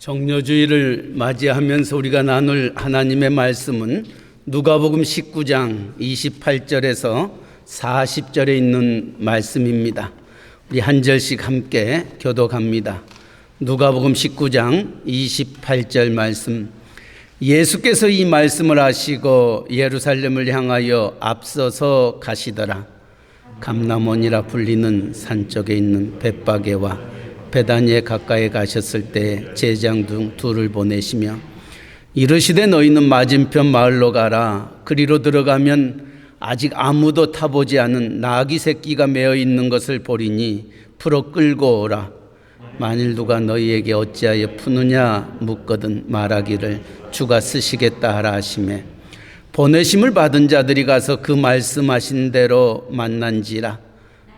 정료주의를 맞이하면서 우리가 나눌 하나님의 말씀은 누가복음 19장 28절에서 40절에 있는 말씀입니다. 우리 한 절씩 함께 교독합니다. 누가복음 19장 28절 말씀. 예수께서 이 말씀을 하시고 예루살렘을 향하여 앞서서 가시더라. 감람원이라 불리는 산 쪽에 있는 벳바게와 베다니에 가까이 가셨을 때 제장 중 둘을 보내시며 이르시되 너희는 맞은편 마을로 가라. 그리로 들어가면 아직 아무도 타보지 않은 나귀 새끼가 메어 있는 것을 보리니 풀어 끌고 오라. 만일 누가 너희에게 어찌하여 푸느냐 묻거든 말하기를 주가 쓰시겠다 하라 하시매 보내심을 받은 자들이 가서 그 말씀하신 대로 만난지라.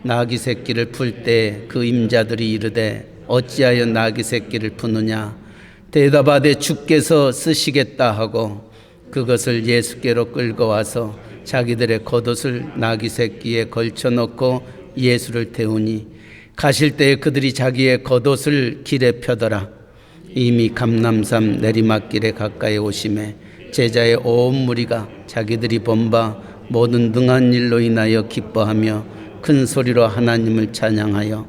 나귀 새끼를 풀 때 그 임자들이 이르되 어찌하여 나귀 새끼를 푸느냐 대답하되 주께서 쓰시겠다 하고 그것을 예수께로 끌고 와서 자기들의 겉옷을 나귀 새끼에 걸쳐 놓고 예수를 태우니 가실 때에 그들이 자기의 겉옷을 길에 펴더라. 이미 감람산 내리막길에 가까이 오심에 제자의 온 무리가 자기들이 본 바 모든 등한 일로 인하여 기뻐하며 큰 소리로 하나님을 찬양하여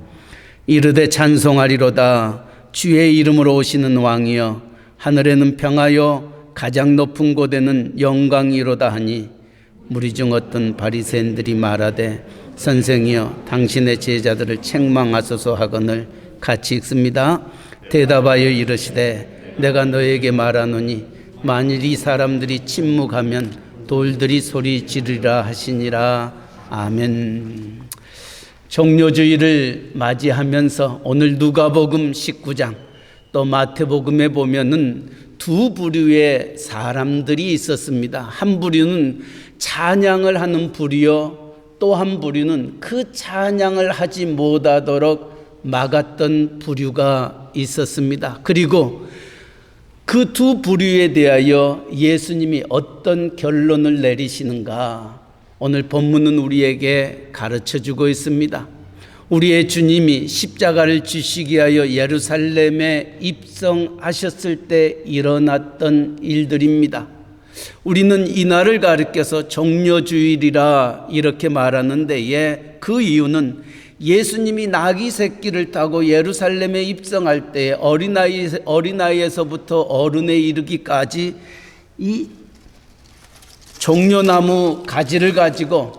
이르되 찬송하리로다. 주의 이름으로 오시는 왕이여 하늘에는 평하여 가장 높은 곳에는 영광이로다 하니 무리 중 어떤 바리새인들이 말하되 선생이여 당신의 제자들을 책망하소서 하거늘 같이 읽습니다. 대답하여 이르시되 내가 너에게 말하노니 만일 이 사람들이 침묵하면 돌들이 소리 지르리라 하시니라. 아멘. 정료주의를 맞이하면서 오늘 누가복음 19장 또 마태복음에 보면은 두 부류의 사람들이 있었습니다. 한 부류는 찬양을 하는 부류요, 또 한 부류는 그 찬양을 하지 못하도록 막았던 부류가 있었습니다. 그리고 그 두 부류에 대하여 예수님이 어떤 결론을 내리시는가 오늘 본문은 우리에게 가르쳐주고 있습니다. 우리의 주님이 십자가를 지시기 하여 예루살렘에 입성하셨을 때 일어났던 일들입니다. 우리는 이날을 가리켜서 정료주일이라 이렇게 말하는데 그 이유는 예수님이 나귀 새끼를 타고 예루살렘에 입성할 때 어린아이에서부터 어른에 이르기까지 이 종려나무 가지를 가지고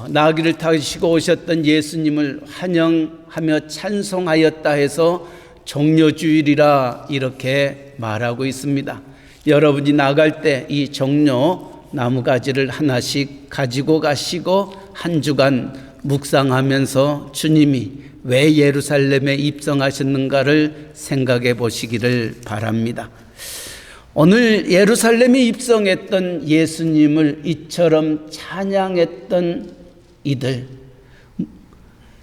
나귀를 타시고 오셨던 예수님을 환영하며 찬송하였다 해서 종려주일이라 이렇게 말하고 있습니다. 여러분이 나갈 때 이 종려나무 가지를 하나씩 가지고 가시고 한 주간 묵상하면서 주님이 왜 예루살렘에 입성하셨는가를 생각해 보시기를 바랍니다. 오늘 예루살렘에 입성했던 예수님을 이처럼 찬양했던 이들,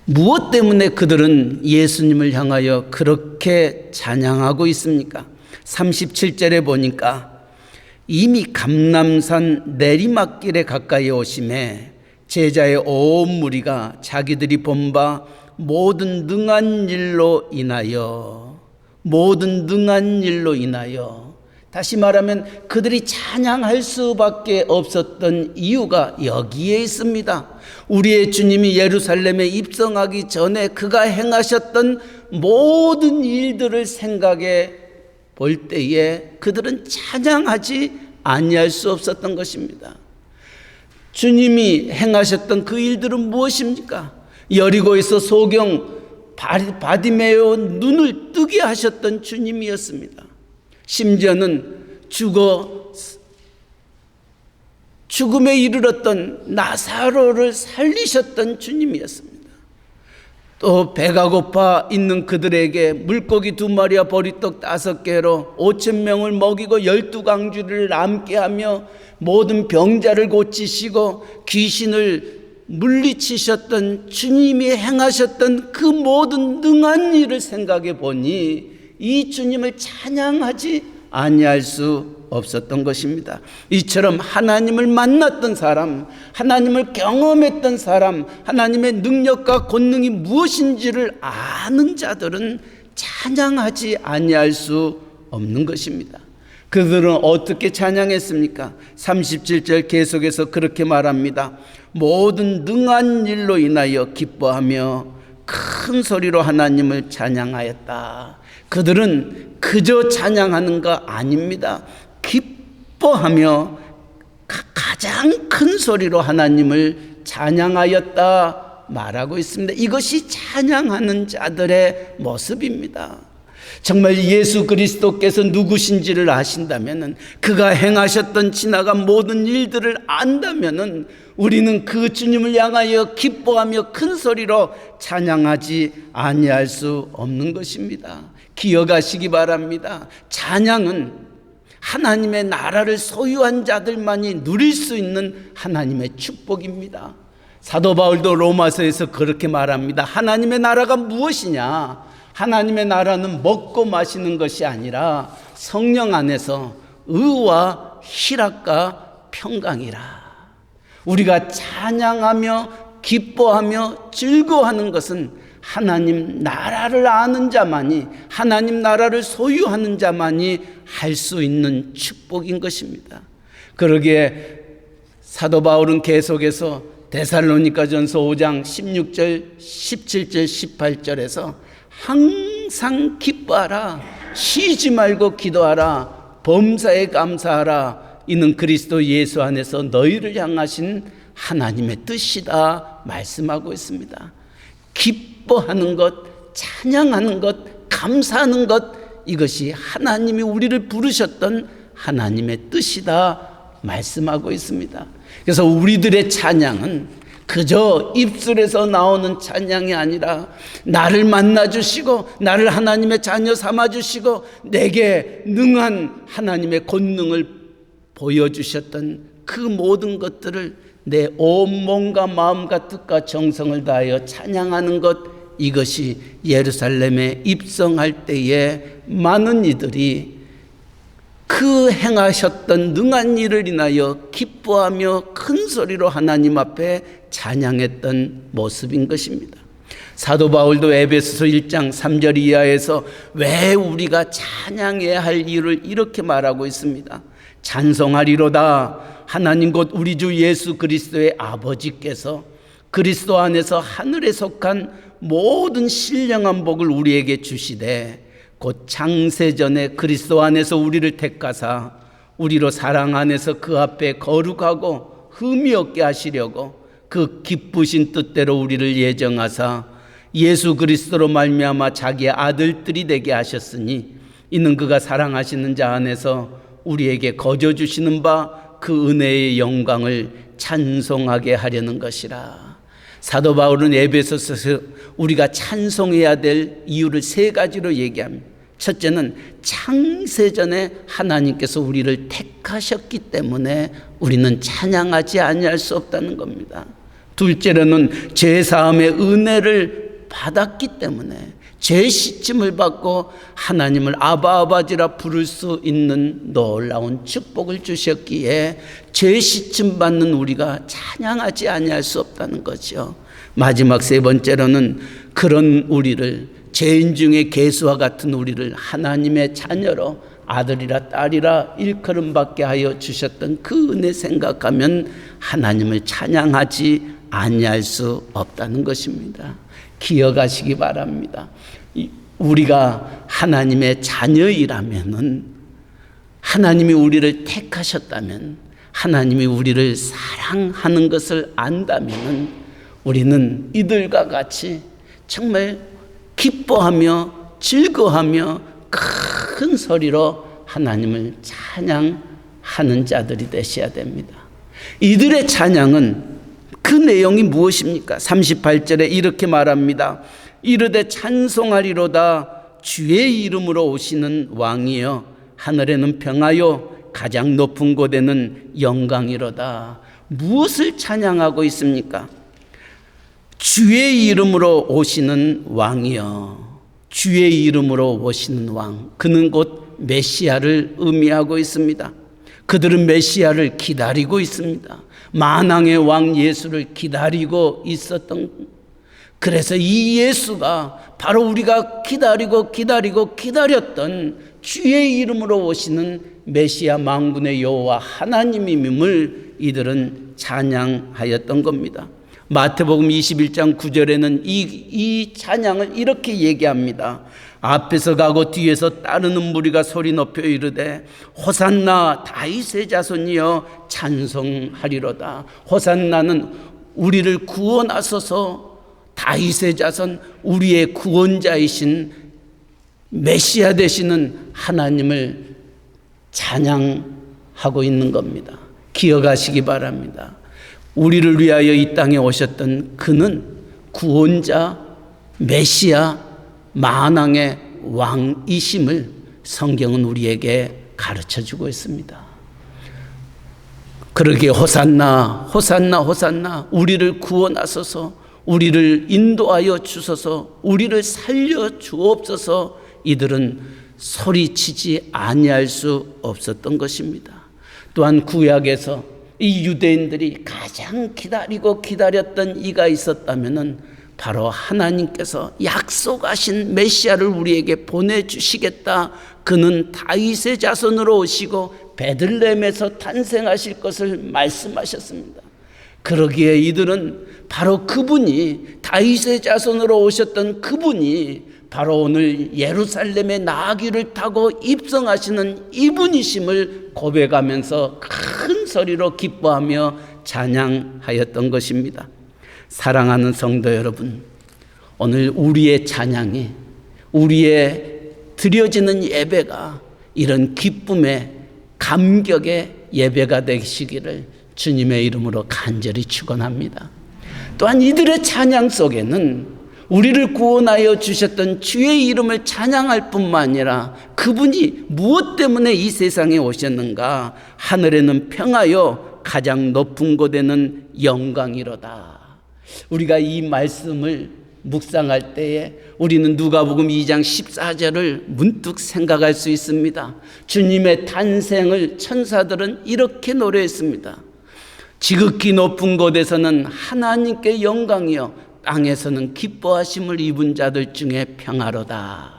무엇 때문에 그들은 예수님을 향하여 그렇게 찬양하고 있습니까? 37절에 보니까 이미 감람산 내리막길에 가까이 오심에 제자의 온 무리가 자기들이 본 바 모든 능한 일로 인하여 다시 말하면 그들이 찬양할 수밖에 없었던 이유가 여기에 있습니다. 우리의 주님이 예루살렘에 입성하기 전에 그가 행하셨던 모든 일들을 생각해 볼 때에 그들은 찬양하지 아니할 수 없었던 것입니다. 주님이 행하셨던 그 일들은 무엇입니까? 여리고에서 소경 바디메오 눈을 뜨게 하셨던 주님이었습니다. 심지어는 죽음에 이르렀던 나사로를 살리셨던 주님이었습니다. 또 배가 고파 있는 그들에게 물고기 2마리와 보리떡 5개로 5,000명을 먹이고 12강주를 남게 하며 모든 병자를 고치시고 귀신을 물리치셨던 주님이 행하셨던 그 모든 능한 일을 생각해 보니 이 주님을 찬양하지 아니할 수 없었던 것입니다. 이처럼 하나님을 만났던 사람, 하나님을 경험했던 사람, 하나님의 능력과 권능이 무엇인지를 아는 자들은 찬양하지 아니할 수 없는 것입니다. 그들은 어떻게 찬양했습니까? 37절 계속해서 그렇게 말합니다. 모든 능한 일로 인하여 기뻐하며 큰 소리로 하나님을 찬양하였다. 그들은 그저 찬양하는 거 아닙니다. 기뻐하며 가장 큰 소리로 하나님을 찬양하였다 말하고 있습니다. 이것이 찬양하는 자들의 모습입니다. 정말 예수 그리스도께서 누구신지를 아신다면, 그가 행하셨던 지나간 모든 일들을 안다면 우리는 그 주님을 향하여 기뻐하며 큰 소리로 찬양하지 아니할 수 없는 것입니다. 기억하시기 바랍니다. 찬양은 하나님의 나라를 소유한 자들만이 누릴 수 있는 하나님의 축복입니다. 사도 바울도 로마서에서 그렇게 말합니다. 하나님의 나라가 무엇이냐? 하나님의 나라는 먹고 마시는 것이 아니라 성령 안에서 의와 희락과 평강이라. 우리가 찬양하며 기뻐하며 즐거워하는 것은 하나님 나라를 아는 자만이, 하나님 나라를 소유하는 자만이 할 수 있는 축복인 것입니다. 그러기에 사도 바울은 계속해서 데살로니가전서 5장 16절, 17절, 18절에서 항상 기뻐하라, 쉬지 말고 기도하라, 범사에 감사하라, 이는 그리스도 예수 안에서 너희를 향하신 하나님의 뜻이다 말씀하고 있습니다. 기뻐하는 것, 찬양하는 것, 감사하는 것, 이것이 하나님이 우리를 부르셨던 하나님의 뜻이다 말씀하고 있습니다. 그래서 우리들의 찬양은 그저 입술에서 나오는 찬양이 아니라 나를 만나주시고 나를 하나님의 자녀 삼아주시고 내게 능한 하나님의 권능을 보여주셨던 그 모든 것들을 내 온몸과 마음과 뜻과 정성을 다하여 찬양하는 것, 이것이 예루살렘에 입성할 때에 많은 이들이 그 행하셨던 능한 일을 인하여 기뻐하며 큰 소리로 하나님 앞에 찬양했던 모습인 것입니다. 사도 바울도 에베소서 1장 3절 이하에서 왜 우리가 찬양해야 할 이유를 이렇게 말하고 있습니다. 찬송하리로다. 하나님 곧 우리 주 예수 그리스도의 아버지께서 그리스도 안에서 하늘에 속한 모든 신령한 복을 우리에게 주시되 곧 창세전에 그리스도 안에서 우리를 택하사 우리로 사랑 안에서 그 앞에 거룩하고 흠이 없게 하시려고 그 기쁘신 뜻대로 우리를 예정하사 예수 그리스도로 말미암아 자기의 아들들이 되게 하셨으니 이는 그가 사랑하시는 자 안에서 우리에게 거저 주시는 바 그 은혜의 영광을 찬송하게 하려는 것이라. 사도 바울은 에베소서에서 우리가 찬송해야 될 이유를 세 가지로 얘기합니다. 첫째는 창세전에 하나님께서 우리를 택하셨기 때문에 우리는 찬양하지 아니할 수 없다는 겁니다. 둘째로는 죄사함의 은혜를 받았기 때문에 죄 씻음을 받고 하나님을 아바 아버지라 부를 수 있는 놀라운 축복을 주셨기에 죄 씻음 받는 우리가 찬양하지 아니할 수 없다는 거죠. 마지막 세 번째로는 그런 우리를, 죄인 중에 개수와 같은 우리를 하나님의 자녀로 아들이라 딸이라 일컬음 받게 하여 주셨던 그 은혜 생각하면 하나님을 찬양하지 아니할 수 없다는 것입니다. 기억하시기 바랍니다. 우리가 하나님의 자녀이라면은, 하나님이 우리를 택하셨다면, 하나님이 우리를 사랑하는 것을 안다면은 우리는 이들과 같이 정말 기뻐하며 즐거워하며 큰 소리로 하나님을 찬양하는 자들이 되셔야 됩니다. 이들의 찬양은 그 내용이 무엇입니까? 38절에 이렇게 말합니다. 이르되 찬송하리로다. 주의 이름으로 오시는 왕이여 하늘에는 평하여 가장 높은 곳에는 영광이로다. 무엇을 찬양하고 있습니까? 주의 이름으로 오시는 왕이여. 주의 이름으로 오시는 왕, 그는 곧 메시아를 의미하고 있습니다. 그들은 메시아를 기다리고 있습니다. 만왕의 왕 예수를 기다리고 있었던, 그래서 이 예수가 바로 우리가 기다렸던 주의 이름으로 오시는 메시아 만군의 여호와 하나님임을 이들은 찬양하였던 겁니다. 마태복음 21장 9절에는 이 찬양을 이렇게 얘기합니다. 앞에서 가고 뒤에서 따르는 무리가 소리 높여 이르되 호산나 다윗의 자손이여 찬송하리로다. 호산나는 우리를 구원하소서, 다윗의 자손, 우리의 구원자이신 메시아 되시는 하나님을 찬양하고 있는 겁니다. 기억하시기 바랍니다. 우리를 위하여 이 땅에 오셨던 그는 구원자, 메시아, 만왕의 왕이심을 성경은 우리에게 가르쳐주고 있습니다. 그러기에 호산나 호산나 호산나, 우리를 구원하소서, 우리를 인도하여 주소서, 우리를 살려 주옵소서, 이들은 소리치지 아니할 수 없었던 것입니다. 또한 구약에서 이 유대인들이 가장 기다렸던 이가 있었다면은 바로 하나님께서 약속하신 메시아를 우리에게 보내주시겠다. 그는 다윗의 자손으로 오시고 베들레헴에서 탄생하실 것을 말씀하셨습니다. 그러기에 이들은 바로 그분이, 다윗의 자손으로 오셨던 그분이 바로 오늘 예루살렘에 나귀를 타고 입성하시는 이분이심을 고백하면서 큰 소리로 기뻐하며 찬양하였던 것입니다. 사랑하는 성도 여러분, 오늘 우리의 찬양이, 우리의 드려지는 예배가 이런 기쁨의 감격의 예배가 되시기를 주님의 이름으로 간절히 축원합니다. 또한 이들의 찬양 속에는 우리를 구원하여 주셨던 주의 이름을 찬양할 뿐만 아니라 그분이 무엇 때문에 이 세상에 오셨는가, 하늘에는 평하여 가장 높은 곳에는 영광이로다. 우리가 이 말씀을 묵상할 때에 우리는 누가복음 2장 14절을 문득 생각할 수 있습니다. 주님의 탄생을 천사들은 이렇게 노래했습니다. 지극히 높은 곳에서는 하나님께 영광이요 땅에서는 기뻐하심을 입은 자들 중에 평화로다.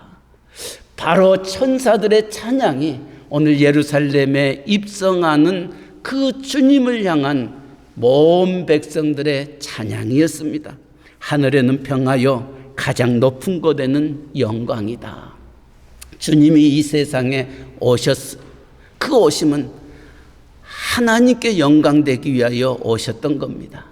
바로 천사들의 찬양이 오늘 예루살렘에 입성하는 그 주님을 향한 모든 백성들의 찬양이었습니다. 하늘에는 평화요 가장 높은 곳에는 영광이다. 주님이 이 세상에 오셨어. 그 오심은 하나님께 영광되기 위하여 오셨던 겁니다.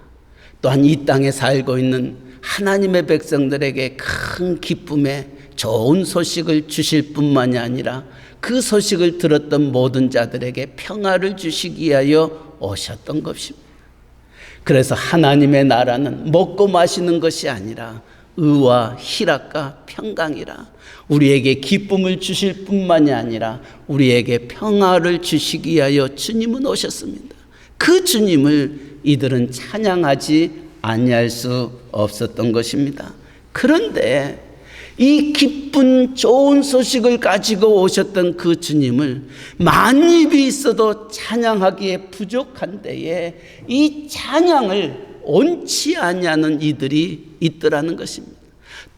또한 이 땅에 살고 있는 하나님의 백성들에게 큰 기쁨의 좋은 소식을 주실 뿐만이 아니라 그 소식을 들었던 모든 자들에게 평화를 주시기 위하여 오셨던 것입니다. 그래서 하나님의 나라는 먹고 마시는 것이 아니라 의와 희락과 평강이라, 우리에게 기쁨을 주실 뿐만이 아니라 우리에게 평화를 주시기 위하여 주님은 오셨습니다. 그 주님을 이들은 찬양하지 아니할 수 없었던 것입니다. 그런데 이 기쁜 좋은 소식을 가지고 오셨던 그 주님을 만입이 있어도 찬양하기에 부족한 데에 이 찬양을 옳지 아니하는 이들이 있더라는 것입니다.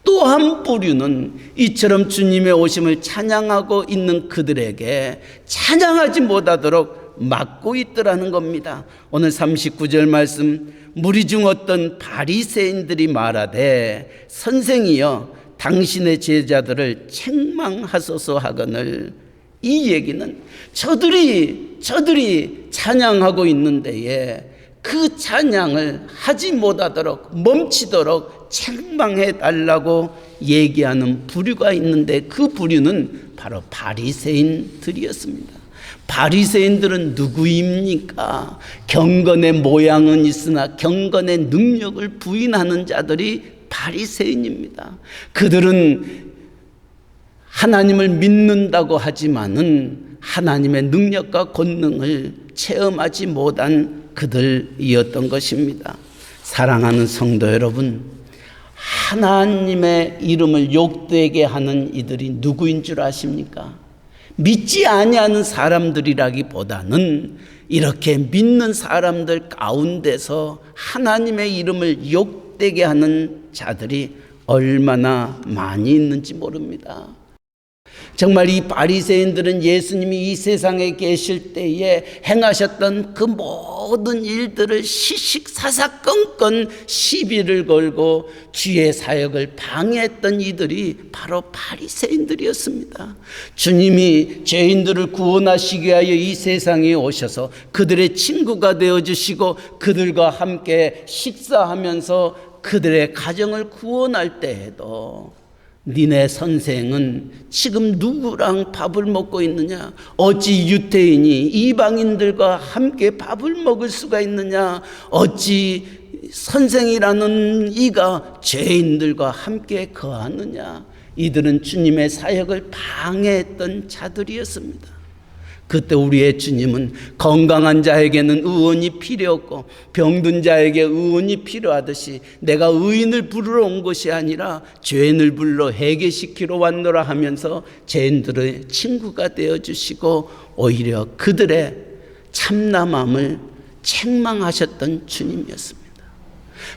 또 한 부류는 이처럼 주님의 오심을 찬양하고 있는 그들에게 찬양하지 못하도록 막고 있더라는 겁니다. 오늘 39절 말씀, 무리 중 어떤 바리새인들이 말하되 선생이여 당신의 제자들을 책망하소서 하거늘. 이 얘기는 저들이 찬양하고 있는 데에 그 찬양을 하지 못하도록 멈추도록 책망해 달라고 얘기하는 부류가 있는데 그 부류는 바로 바리새인들이었습니다. 바리새인들은 누구입니까? 경건의 모양은 있으나 경건의 능력을 부인하는 자들이 바리새인입니다. 그들은 하나님을 믿는다고 하지만은 하나님의 능력과 권능을 체험하지 못한 그들이었던 것입니다. 사랑하는 성도 여러분, 하나님의 이름을 욕되게 하는 이들이 누구인 줄 아십니까? 믿지 아니하는 사람들이라기보다는 이렇게 믿는 사람들 가운데서 하나님의 이름을 욕되게 하는 자들이 얼마나 많이 있는지 모릅니다. 정말 이 바리새인들은 예수님이 이 세상에 계실 때에 행하셨던 그 모든 일들을 시식사사건건 시비를 걸고 주의 사역을 방해했던 이들이 바로 바리새인들이었습니다. 주님이 죄인들을 구원하시기 위하여 이 세상에 오셔서 그들의 친구가 되어주시고 그들과 함께 식사하면서 그들의 가정을 구원할 때에도 니네 선생은 지금 누구랑 밥을 먹고 있느냐? 어찌 유태인이 이방인들과 함께 밥을 먹을 수가 있느냐? 어찌 선생이라는 이가 죄인들과 함께 거하느냐? 이들은 주님의 사역을 방해했던 자들이었습니다. 그때 우리의 주님은 건강한 자에게는 의원이 필요 없고 병든 자에게 의원이 필요하듯이 내가 의인을 부르러 온 것이 아니라 죄인을 불러 회개시키러 왔노라 하면서 죄인들의 친구가 되어주시고 오히려 그들의 참남함을 책망하셨던 주님이었습니다.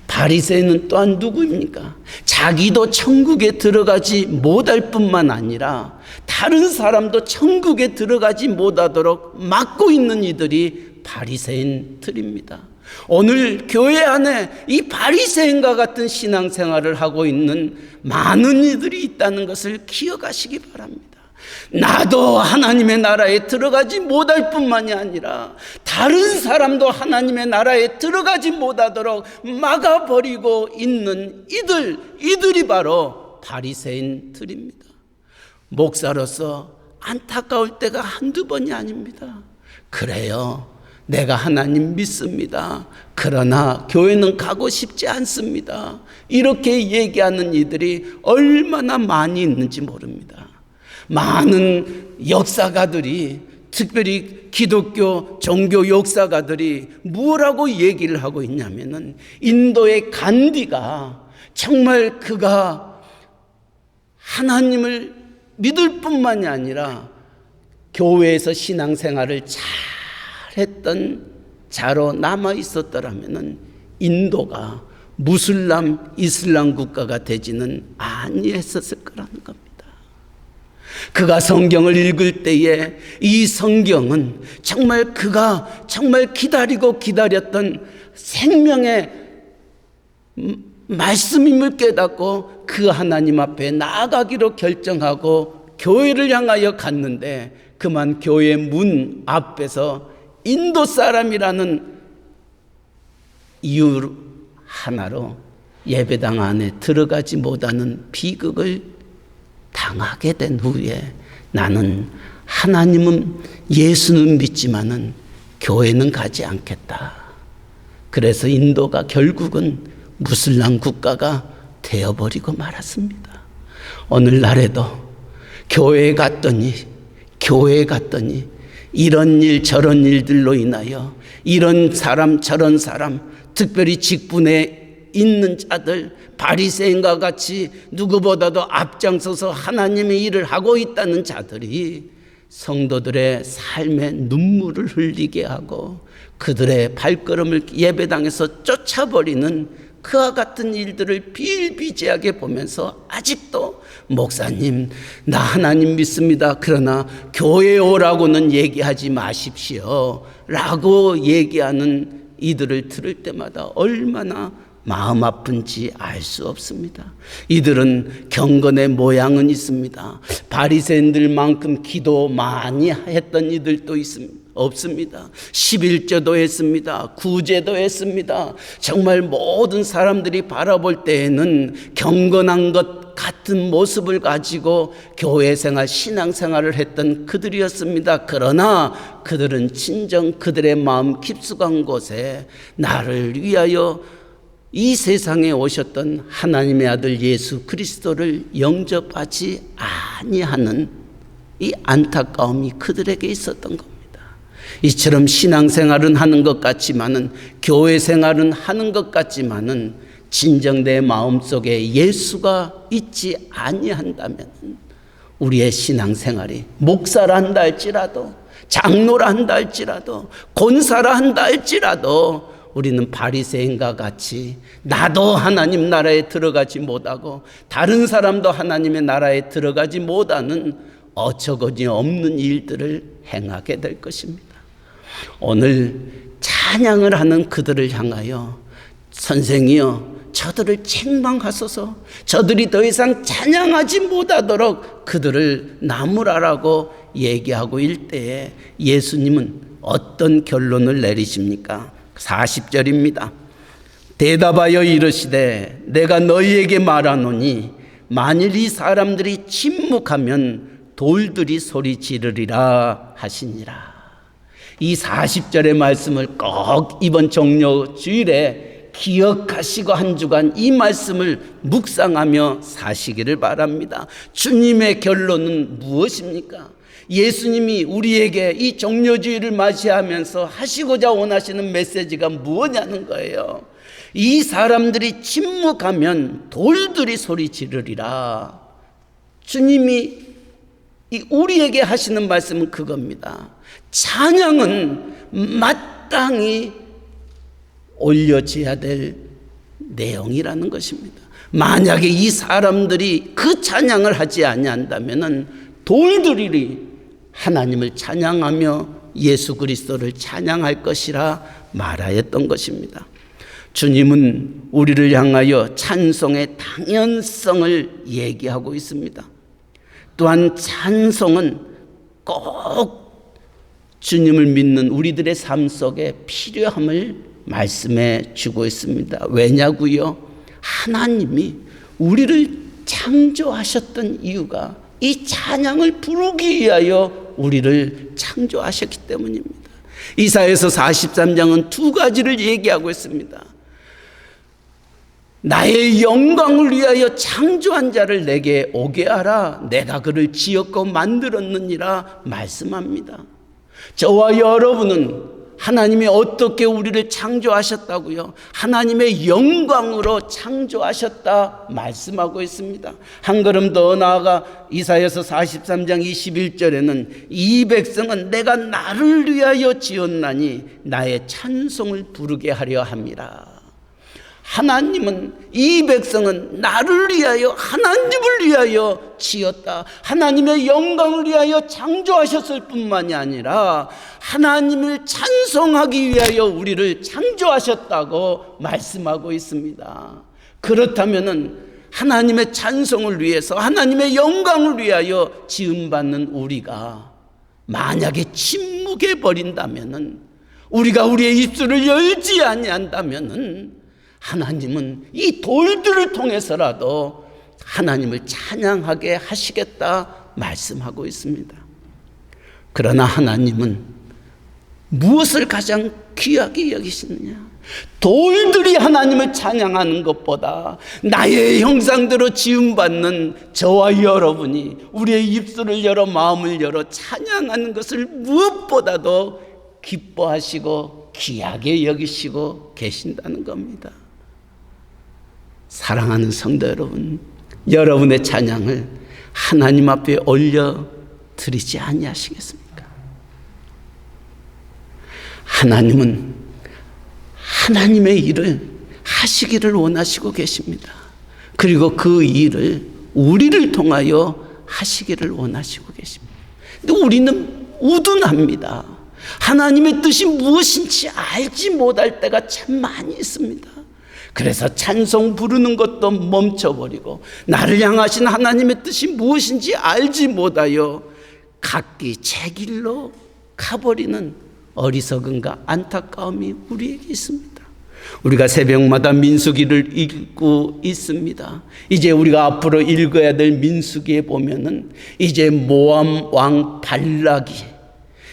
바리새인은 또한 누구입니까? 자기도 천국에 들어가지 못할 뿐만 아니라 다른 사람도 천국에 들어가지 못하도록 막고 있는 이들이 바리새인들입니다. 오늘 교회 안에 이 바리새인과 같은 신앙생활을 하고 있는 많은 이들이 있다는 것을 기억하시기 바랍니다. 나도 하나님의 나라에 들어가지 못할 뿐만이 아니라 다른 사람도 하나님의 나라에 들어가지 못하도록 막아버리고 있는 이들이 바로 바리새인들입니다. 목사로서 안타까울 때가 한두 번이 아닙니다. 그래요, 내가 하나님 믿습니다. 그러나 교회는 가고 싶지 않습니다. 이렇게 얘기하는 이들이 얼마나 많이 있는지 모릅니다. 많은 역사가들이, 특별히 기독교 종교 역사가들이 뭐라고 얘기를 하고 있냐면은 인도의 간디가 정말 그가 하나님을 믿을 뿐만이 아니라 교회에서 신앙생활을 잘했던 자로 남아 있었더라면은 인도가 이슬람 국가가 되지는 아니했었을 거라는 겁니다. 그가 성경을 읽을 때에 이 성경은 정말 그가 정말 기다리고 기다렸던 생명의 말씀임을 깨닫고 그 하나님 앞에 나아가기로 결정하고 교회를 향하여 갔는데 그만 교회 문 앞에서 인도 사람이라는 이유 하나로 예배당 안에 들어가지 못하는 비극을 당하게 된 후에 나는 하나님은 예수는 믿지만은 교회는 가지 않겠다. 그래서 인도가 결국은 무슬람 국가가 되어버리고 말았습니다. 오늘날에도 교회에 갔더니 이런 일 저런 일들로 인하여 이런 사람 저런 사람, 특별히 직분에 있는 자들, 바리새인과 같이 누구보다도 앞장서서 하나님의 일을 하고 있다는 자들이 성도들의 삶에 눈물을 흘리게 하고 그들의 발걸음을 예배당에서 쫓아버리는 그와 같은 일들을 비일비재하게 보면서 아직도 목사님, 나 하나님 믿습니다. 그러나 교회에 오라고는 얘기하지 마십시오 라고 얘기하는 이들을 들을 때마다 얼마나 마음 아픈지 알 수 없습니다. 이들은 경건의 모양은 있습니다. 바리새인들만큼 기도 많이 했던 이들도 없습니다. 11조도 했습니다. 구제도 했습니다. 정말 모든 사람들이 바라볼 때에는 경건한 것 같은 모습을 가지고 교회 생활, 신앙 생활을 했던 그들이었습니다. 그러나 그들은 진정 그들의 마음 깊숙한 곳에 나를 위하여 이 세상에 오셨던 하나님의 아들 예수 그리스도를 영접하지 아니하는 이 안타까움이 그들에게 있었던 겁니다. 이처럼 신앙생활은 하는 것 같지만은, 교회 생활은 하는 것 같지만은 진정 내 마음속에 예수가 있지 아니한다면 우리의 신앙생활이 목사라 한다 할지라도, 장로라 한다 할지라도, 권사라 한다 할지라도 우리는 바리새인과 같이 나도 하나님 나라에 들어가지 못하고 다른 사람도 하나님의 나라에 들어가지 못하는 어처구니 없는 일들을 행하게 될 것입니다. 오늘 찬양을 하는 그들을 향하여 선생이여 저들을 책망하소서, 저들이 더 이상 찬양하지 못하도록 그들을 나무라라고 얘기하고 있을 때에 예수님은 어떤 결론을 내리십니까? 40절입니다. 대답하여 이르시되 내가 너희에게 말하노니 만일 이 사람들이 침묵하면 돌들이 소리 지르리라 하시니라. 이 40절의 말씀을 꼭 이번 종려 주일에 기억하시고 한 주간 이 말씀을 묵상하며 사시기를 바랍니다. 주님의 결론은 무엇입니까? 예수님이 우리에게 이 종려주일을 맞이하면서 하시고자 원하시는 메시지가 무엇냐는 거예요. 이 사람들이 침묵하면 돌들이 소리 지르리라. 주님이 우리에게 하시는 말씀은 그겁니다. 찬양은 마땅히 올려져야 될 내용이라는 것입니다. 만약에 이 사람들이 그 찬양을 하지 아니한다면은 돌들이 하나님을 찬양하며 예수 그리스도를 찬양할 것이라 말하였던 것입니다. 주님은 우리를 향하여 찬송의 당연성을 얘기하고 있습니다. 또한 찬송은 꼭 주님을 믿는 우리들의 삶 속에 필요함을 말씀해 주고 있습니다. 왜냐고요? 하나님이 우리를 창조하셨던 이유가 이 찬양을 부르기 위하여 우리를 창조하셨기 때문입니다. 이사야서 43장은 두 가지를 얘기하고 있습니다. 나의 영광을 위하여 창조한 자를 내게 오게 하라. 내가 그를 지었고 만들었느니라 말씀합니다. 저와 여러분은 하나님이 어떻게 우리를 창조하셨다고요? 하나님의 영광으로 창조하셨다 말씀하고 있습니다. 한 걸음 더 나아가 이사야서 43장 21절에는 이 백성은 내가 나를 위하여 지었나니 나의 찬송을 부르게 하려 함이라. 하나님은 이 백성은 나를 위하여 하나님을 위하여 지었다. 하나님의 영광을 위하여 창조하셨을 뿐만이 아니라 하나님을 찬송하기 위하여 우리를 창조하셨다고 말씀하고 있습니다. 그렇다면은 하나님의 찬송을 위해서 하나님의 영광을 위하여 지음받는 우리가 만약에 침묵해 버린다면은 우리가 우리의 입술을 열지 아니한다면은 하나님은 이 돌들을 통해서라도 하나님을 찬양하게 하시겠다 말씀하고 있습니다. 그러나 하나님은 무엇을 가장 귀하게 여기시느냐? 돌들이 하나님을 찬양하는 것보다 나의 형상대로 지음받는 저와 여러분이 우리의 입술을 열어 마음을 열어 찬양하는 것을 무엇보다도 기뻐하시고 귀하게 여기시고 계신다는 겁니다. 사랑하는 성도 여러분, 여러분의 찬양을 하나님 앞에 올려 드리지 아니하시겠습니까? 하나님은 하나님의 일을 하시기를 원하시고 계십니다. 그리고 그 일을 우리를 통하여 하시기를 원하시고 계십니다. 근데 우리는 우둔합니다. 하나님의 뜻이 무엇인지 알지 못할 때가 참 많이 있습니다. 그래서 찬송 부르는 것도 멈춰버리고 나를 향하신 하나님의 뜻이 무엇인지 알지 못하여 각기 제 길로 가버리는 어리석음과 안타까움이 우리에게 있습니다. 우리가 새벽마다 민수기를 읽고 있습니다. 이제 우리가 앞으로 읽어야 될 민수기에 보면은 이제 모압 왕 발락이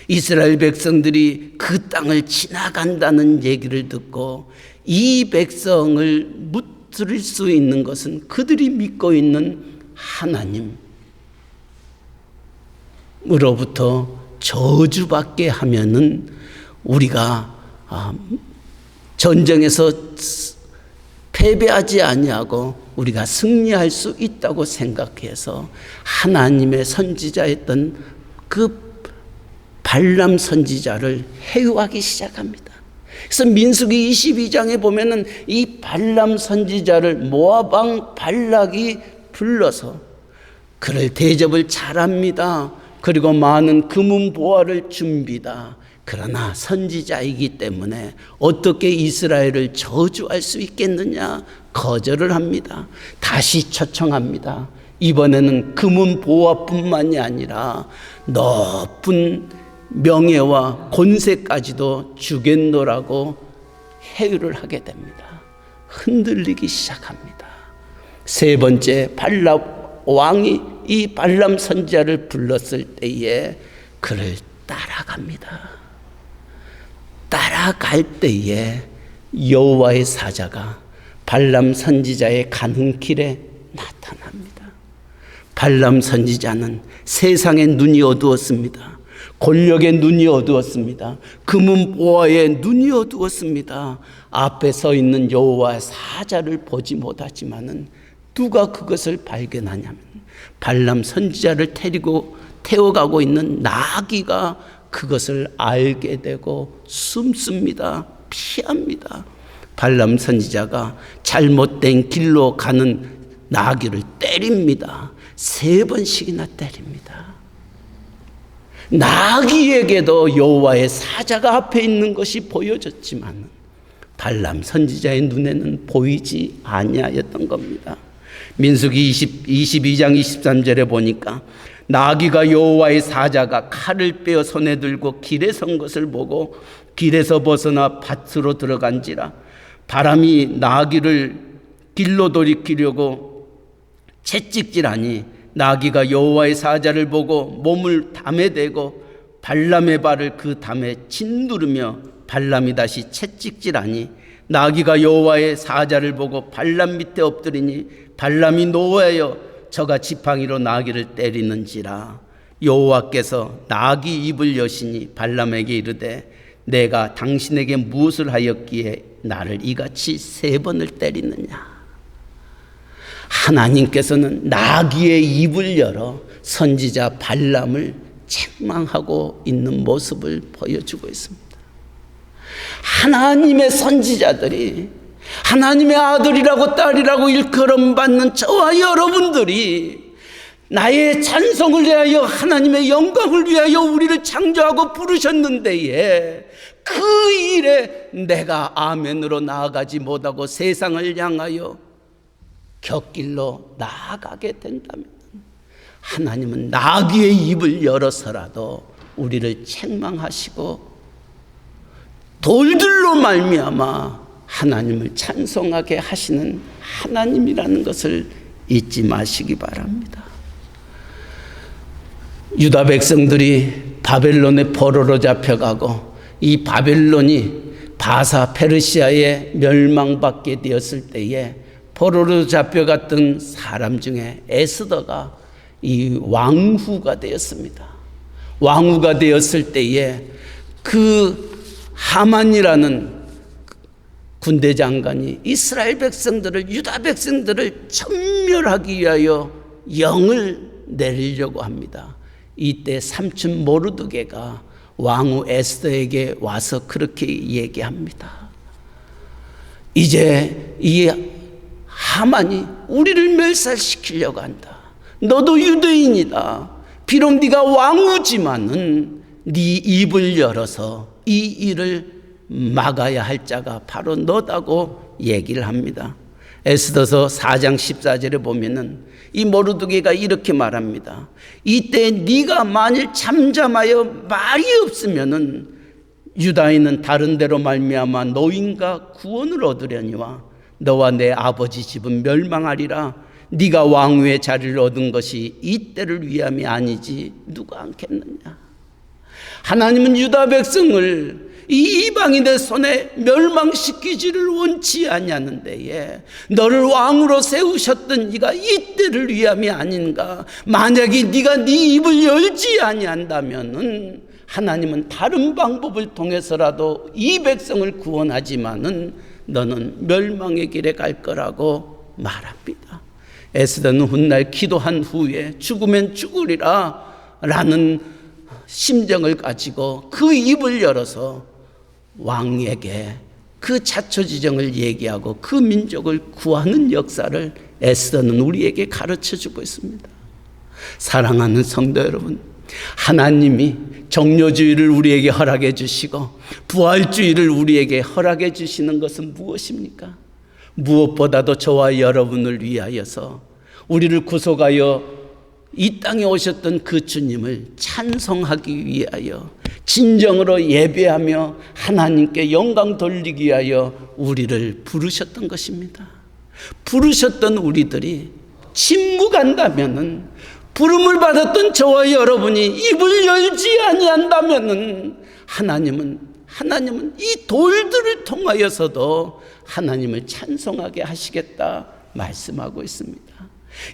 이스라엘 백성들이 그 땅을 지나간다는 얘기를 듣고 이 백성을 무트릴 수 있는 것은 그들이 믿고 있는 하나님으로부터 저주받게 하면은 우리가 전쟁에서 패배하지 아니하고 우리가 승리할 수 있다고 생각해서 하나님의 선지자였던 그 발람 선지자를 해유하기 시작합니다. 그래서 민수기 22장에 보면은 이 발람 선지자를 모압 왕 발락이 불러서 그를 대접을 잘합니다. 그리고 많은 금은 보화를 줍니다. 그러나 선지자이기 때문에 어떻게 이스라엘을 저주할 수 있겠느냐? 거절을 합니다. 다시 초청합니다. 이번에는 금은 보화뿐만이 아니라 높은 명예와 권세까지도 주겠노라고 회유를 하게 됩니다. 흔들리기 시작합니다. 세 번째, 발람 왕이 이 발람 선지자를 불렀을 때에 그를 따라갑니다. 따라갈 때에 여호와의 사자가 발람 선지자의 가는 길에 나타납니다. 발람 선지자는 세상의 눈이 어두웠습니다. 권력의 눈이 어두웠습니다. 금은 보화의 눈이 어두웠습니다. 앞에 서 있는 여호와의 사자를 보지 못하지만은 누가 그것을 발견하냐면 발람 선지자를 태워가고 있는 나귀가 그것을 알게 되고 숨습니다. 피합니다. 발람 선지자가 잘못된 길로 가는 나귀를 때립니다. 3번씩이나 때립니다. 나귀에게도 여호와의 사자가 앞에 있는 것이 보여졌지만 발람 선지자의 눈에는 보이지 아니하였던 겁니다. 민수기 22장 23절에 보니까 나귀가 여호와의 사자가 칼을 빼어 손에 들고 길에 선 것을 보고 길에서 벗어나 밭으로 들어간지라. 바람이 나귀를 길로 돌이키려고 채찍질하니 나귀가 여호와의 사자를 보고 몸을 담에 대고 발람의 발을 그 담에 짓누르며 발람이 다시 채찍질하니 나귀가 여호와의 사자를 보고 발람 밑에 엎드리니 발람이 노하여 저가 지팡이로 나귀를 때리는지라. 여호와께서 나귀 입을 여시니 발람에게 이르되 내가 당신에게 무엇을 하였기에 나를 이같이 3번을 때리느냐. 하나님께서는 나귀의 입을 열어 선지자 발람을 책망하고 있는 모습을 보여주고 있습니다. 하나님의 선지자들이 하나님의 아들이라고 딸이라고 일컬음받는 저와 여러분들이 나의 찬송을 위하여 하나님의 영광을 위하여 우리를 창조하고 부르셨는데에 그 일에 내가 아멘으로 나아가지 못하고 세상을 향하여 곁길로 나아가게 된다면 하나님은 나귀의 입을 열어서라도 우리를 책망하시고 돌들로 말미암아 하나님을 찬송하게 하시는 하나님이라는 것을 잊지 마시기 바랍니다. 유다 백성들이 바벨론의 포로로 잡혀가고 이 바벨론이 바사 페르시아에 멸망받게 되었을 때에 포로로 잡혀갔던 사람 중에 에스더가 이 왕후가 되었습니다. 왕후가 되었을 때에 그 하만이라는 군대 장관이 이스라엘 백성들을 유다 백성들을 천멸하기 위하여 영을 내리려고 합니다. 이때 삼촌 모르드게가 왕후 에스더에게 와서 그렇게 얘기합니다. 이제 이 하만이 우리를 멸살시키려고 한다. 너도 유대인이다. 비록 네가 왕후지만은 네 입을 열어서 이 일을 막아야 할 자가 바로 너다고 얘기를 합니다. 에스더서 4장 14절에 보면은 이 모르드게가 이렇게 말합니다. 이때 네가 만일 잠잠하여 말이 없으면은 유다인은 다른 데로 말미암아 노인과 구원을 얻으려니와 너와 내 아버지 집은 멸망하리라. 네가 왕후의 자리를 얻은 것이 이때를 위함이 아니지 누가 않겠느냐. 하나님은 유다 백성을 이 이방인의 손에 멸망시키지를 원치 아니하는데 너를 왕으로 세우셨던 네가 이때를 위함이 아닌가. 만약에 네가 네 입을 열지 아니한다면은 하나님은 다른 방법을 통해서라도 이 백성을 구원하지만은 너는 멸망의 길에 갈 거라고 말합니다. 에스더는 훗날 기도한 후에 죽으면 죽으리라 라는 심정을 가지고 그 입을 열어서 왕에게 그 자초지정을 얘기하고 그 민족을 구하는 역사를 에스더는 우리에게 가르쳐주고 있습니다. 사랑하는 성도 여러분, 하나님이 정료주의를 우리에게 허락해 주시고 부활주의를 우리에게 허락해 주시는 것은 무엇입니까? 무엇보다도 저와 여러분을 위하여서 우리를 구속하여 이 땅에 오셨던 그 주님을 찬송하기 위하여 진정으로 예배하며 하나님께 영광 돌리기 위하여 우리를 부르셨던 것입니다. 부르셨던 우리들이 침묵한다면은, 부름을 받았던 저와 여러분이 입을 열지 아니한다면은 하나님은 이 돌들을 통하여서도 하나님을 찬송하게 하시겠다 말씀하고 있습니다.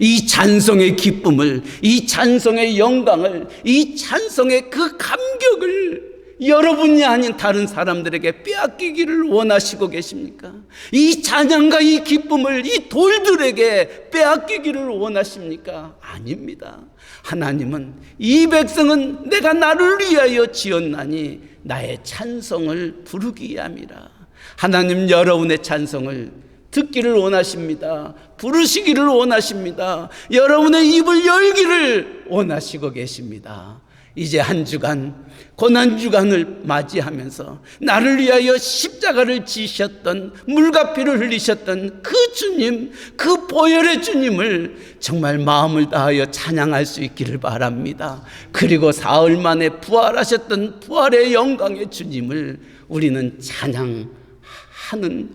이 찬송의 기쁨을, 이 찬송의 영광을, 이 찬송의 그 감격을 여러분이 아닌 다른 사람들에게 빼앗기기를 원하시고 계십니까? 이 찬양과 이 기쁨을 이 돌들에게 빼앗기기를 원하십니까? 아닙니다. 하나님은 이 백성은 내가 나를 위하여 지었나니 나의 찬송을 부르기 위함이라. 하나님 여러분의 찬송을 듣기를 원하십니다. 부르시기를 원하십니다. 여러분의 입을 열기를 원하시고 계십니다. 이제 한 주간, 고난주간을 맞이하면서 나를 위하여 십자가를 지셨던, 물과 피를 흘리셨던 그 주님, 그 보혈의 주님을 정말 마음을 다하여 찬양할 수 있기를 바랍니다. 그리고 사흘 만에 부활하셨던 부활의 영광의 주님을 우리는 찬양하는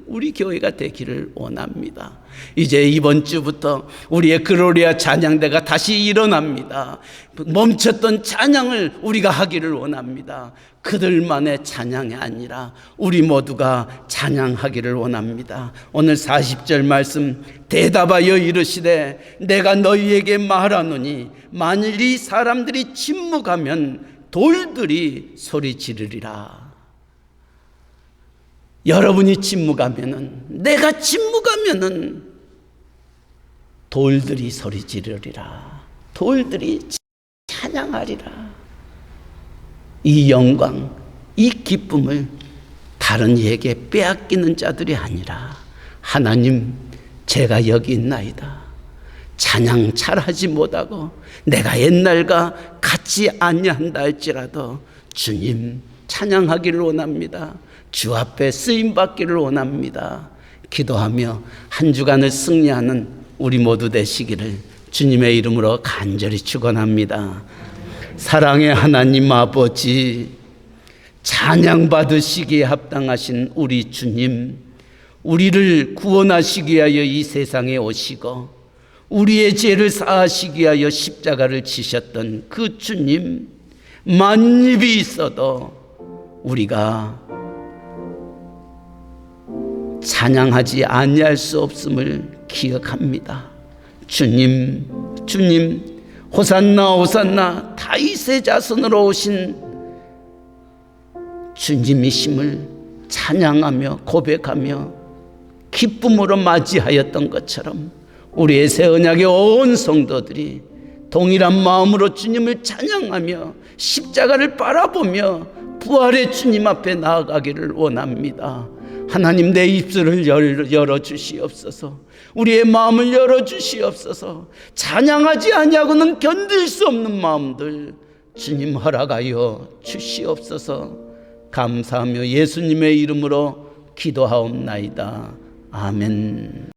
우리 교회가 되기를 원합니다. 이제 이번 주부터 우리의 글로리아 찬양대가 다시 일어납니다. 멈췄던 찬양을 우리가 하기를 원합니다. 그들만의 찬양이 아니라 우리 모두가 찬양하기를 원합니다. 오늘 40절 말씀, 대답하여 이르시되 내가 너희에게 말하노니 만일 이 사람들이 침묵하면 돌들이 소리 지르리라. 여러분이 침묵하면은, 내가 침묵하면은 돌들이 소리 지르리라. 돌들이 찬양하리라. 이 영광, 이 기쁨을 다른 이에게 빼앗기는 자들이 아니라 하나님, 제가 여기 있나이다. 찬양 잘하지 못하고 내가 옛날과 같지 아니한다 할지라도 주님 찬양하기를 원합니다. 주 앞에 쓰임받기를 원합니다. 기도하며 한 주간을 승리하는 우리 모두 되시기를 주님의 이름으로 간절히 축원합니다. 사랑의 하나님 아버지, 찬양받으시기에 합당하신 우리 주님, 우리를 구원하시기 위하여 이 세상에 오시고 우리의 죄를 사하시기 위하여 십자가를 지셨던 그 주님, 만입이 있어도 우리가 찬양하지 아니할 수 없음을 기억합니다. 주님, 주님, 호산나 호산나, 다윗의 자손으로 오신 주님이심을 찬양하며 고백하며 기쁨으로 맞이하였던 것처럼 우리의 새 언약의 온 성도들이 동일한 마음으로 주님을 찬양하며 십자가를 바라보며 부활의 주님 앞에 나아가기를 원합니다. 하나님, 내 입술을 열어주시옵소서. 우리의 마음을 열어주시옵소서. 찬양하지 아니하고는 견딜 수 없는 마음들 주님 허락하여 주시옵소서. 감사하며 예수님의 이름으로 기도하옵나이다. 아멘.